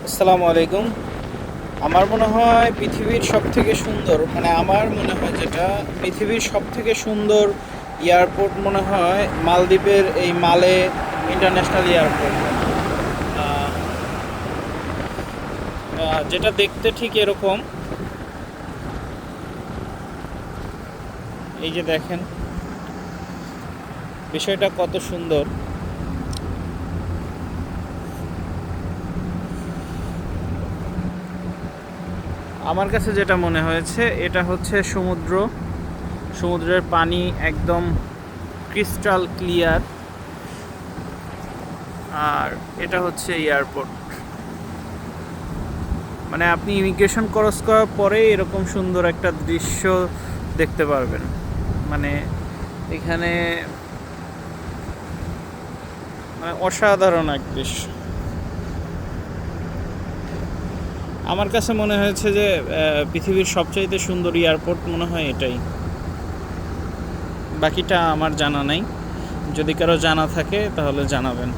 আসসালামু আলাইকুম। আমার মনে হয় পৃথিবীর সবথেকে সুন্দর, মানে আমার মনে হয় যেটা পৃথিবীর সবথেকে সুন্দর এয়ারপোর্ট মনে হয় মালদ্বীপের এই মালে ইন্টারন্যাশনাল এয়ারপোর্ট। আহ, যেটা দেখতে ঠিক এরকম। এই যে দেখেন বিষয়টা কত সুন্দর। আমার কাছে যেটা মনে হয়েছে এটা হচ্ছে সমুদ্রের পানি একদম ক্রিস্টাল ক্লিয়ার। আর এটা হচ্ছে এয়ারপোর্ট, মানে আপনি ইমিগ্রেশন ক্রস করার পরে এরকম সুন্দর একটা দৃশ্য দেখতে পারবেন। মানে এখানে মানে অসাধারণ এক দৃশ্য। আমার কাছে মনে হয়েছে যে পৃথিবীর সবচাইতে সুন্দর এয়ারপোর্ট মনে হয় এটাই। বাকিটা আমার জানা নাই, যদি কারো জানা থাকে তাহলে জানাবেন।